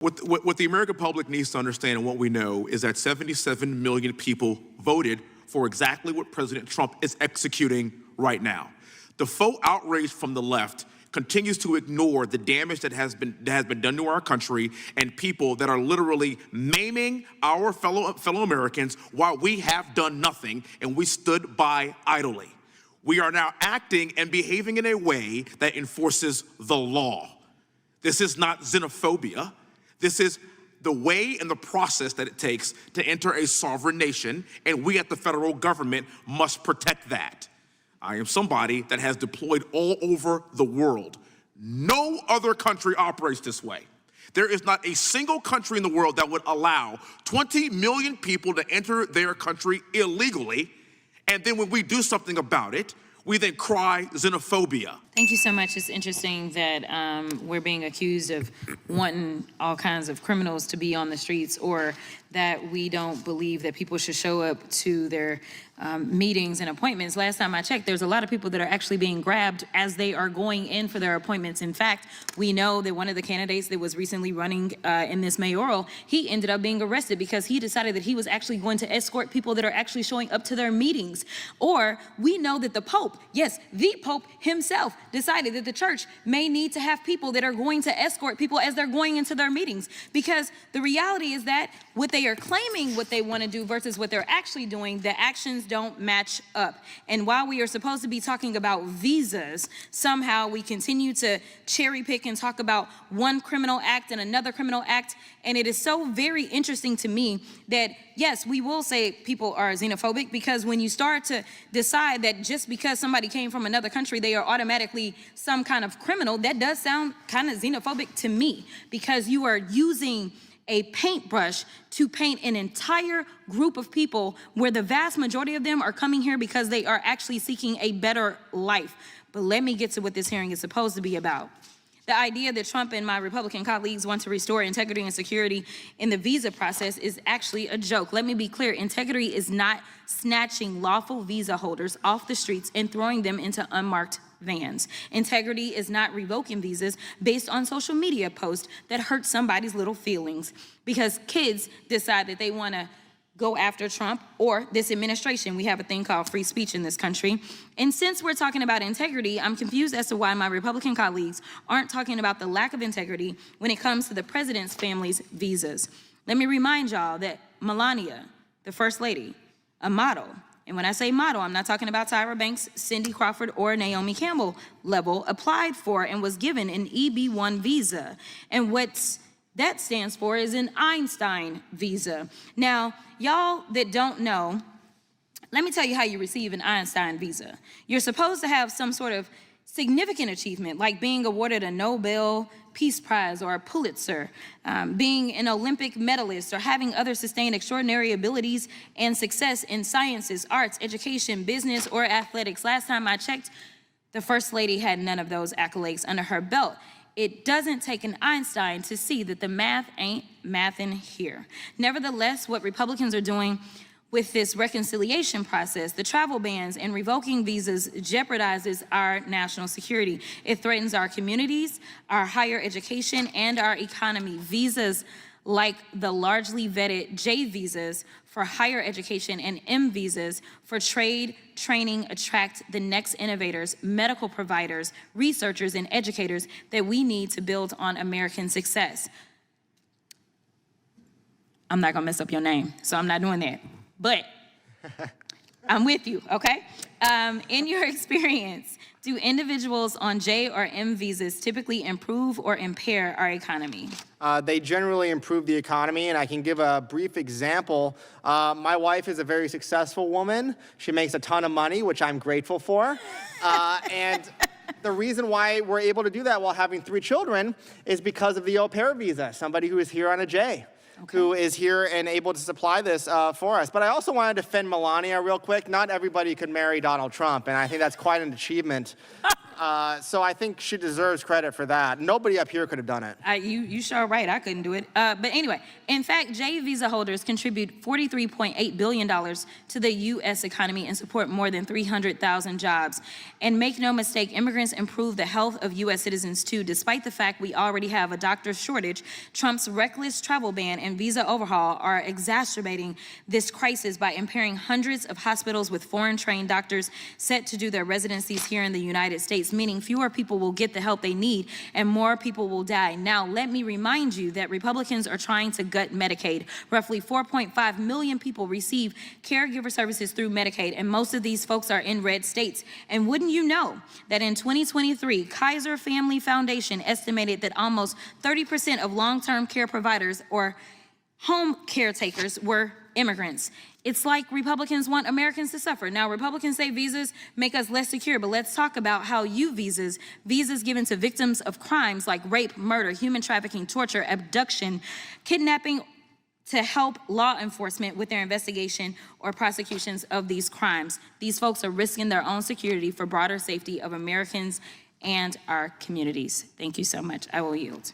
What the American public needs to understand and what we know is that 77 million people voted for exactly what President Trump is executing right now. The faux outrage from the left continues to ignore the damage that has been done to our country and people that are literally maiming our fellow Americans while we have done nothing and we stood by idly. We are now acting and behaving in a way that enforces the law. This is not xenophobia. This is the way and the process that it takes to enter a sovereign nation, and we at the federal government must protect that. I am somebody that has deployed all over the world. No other country operates this way. There is not a single country in the world that would allow 20 million people to enter their country illegally, and then when we do something about it, we then cry xenophobia. Thank you so much. It's interesting that we're being accused of wanting all kinds of criminals to be on the streets, or that we don't believe that people should show up to their meetings and appointments. Last time I checked, there's a lot of people that are actually being grabbed as they are going in for their appointments. In fact, we know that one of the candidates that was recently running in this mayoral, he ended up being arrested because he decided that he was actually going to escort people that are actually showing up to their meetings. Or we know that the Pope, yes, the Pope himself, decided that the church may need to have people that are going to escort people as they're going into their meetings, because the reality is that what they are claiming what they want to do versus what they're actually doing, the actions don't match up. And while we are supposed to be talking about visas, somehow we continue to cherry pick and talk about one criminal act and another criminal act. And it is so very interesting to me that, yes, we will say people are xenophobic, because when you start to decide that just because somebody came from another country, they are automatically some kind of criminal, that does sound kind of xenophobic to me, because you are using a paintbrush to paint an entire group of people where the vast majority of them are coming here because they are actually seeking a better life. But let me get to what this hearing is supposed to be about. The idea that Trump and my Republican colleagues want to restore integrity and security in the visa process is actually a joke. Let me be clear, integrity is not snatching lawful visa holders off the streets and throwing them into unmarked vans. Integrity is not revoking visas based on social media posts that hurt somebody's little feelings because kids decide that they want to go after Trump or this administration. We have a thing called free speech in this country. And since we're talking about integrity, I'm confused as to why my Republican colleagues aren't talking about the lack of integrity when it comes to the president's family's visas. Let me remind y'all that Melania, the first lady, a model, and when I say model, I'm not talking about Tyra Banks, Cindy Crawford, or Naomi Campbell level, applied for and was given an EB-1 visa. And what that stands for is an Einstein visa. Now, y'all that don't know, let me tell you how you receive an Einstein visa. You're supposed to have some sort of significant achievement, like being awarded a Nobel Peace Prize or a Pulitzer, being an Olympic medalist, or having other sustained extraordinary abilities and success in sciences, arts, education, business, or athletics. Last time I checked, the First Lady had none of those accolades under her belt. It doesn't take an Einstein to see that the math ain't mathin' here. Nevertheless, what Republicans are doing with this reconciliation process, the travel bans and revoking visas, jeopardizes our national security. It threatens our communities, our higher education, and our economy. Visas like the largely vetted J visas for higher education and M visas for trade, training, attract the next innovators, medical providers, researchers, and educators that we need to build on American success. I'm not gonna mess up your name, so I'm not doing that. But I'm with you, okay? In your experience, do individuals on J or M visas typically improve or impair our economy? They generally improve the economy, and I can give a brief example. My wife is a very successful woman. She makes a ton of money, which I'm grateful for. And the reason why we're able to do that while having 3 children is because of the au pair visa, somebody who is here on a J. Okay. Who is here and able to supply this for us. But I also want to defend Melania real quick. Not everybody could marry Donald Trump, and I think that's quite an achievement. So I think she deserves credit for that. Nobody up here could have done it. You sure right, I couldn't do it. But anyway, in fact, J visa holders contribute $43.8 billion to the U.S. economy and support more than 300,000 jobs. And make no mistake, immigrants improve the health of U.S. citizens too, despite the fact we already have a doctor shortage. Trump's reckless travel ban and visa overhaul are exacerbating this crisis by impairing hundreds of hospitals with foreign-trained doctors set to do their residencies here in the United States, meaning fewer people will get the help they need and more people will die. Now, let me remind you that Republicans are trying to gut Medicaid. Roughly 4.5 million people receive caregiver services through Medicaid, and most of these folks are in red states. And wouldn't you know that in 2023, Kaiser Family Foundation estimated that almost 30% of long-term care providers or home caretakers were immigrants. It's like Republicans want Americans to suffer. Now, Republicans say visas make us less secure, but let's talk about how visas given to victims of crimes like rape, murder, human trafficking, torture, abduction, kidnapping, to help law enforcement with their investigation or prosecutions of these crimes. These folks are risking their own security for broader safety of Americans and our communities. Thank you so much. I will yield.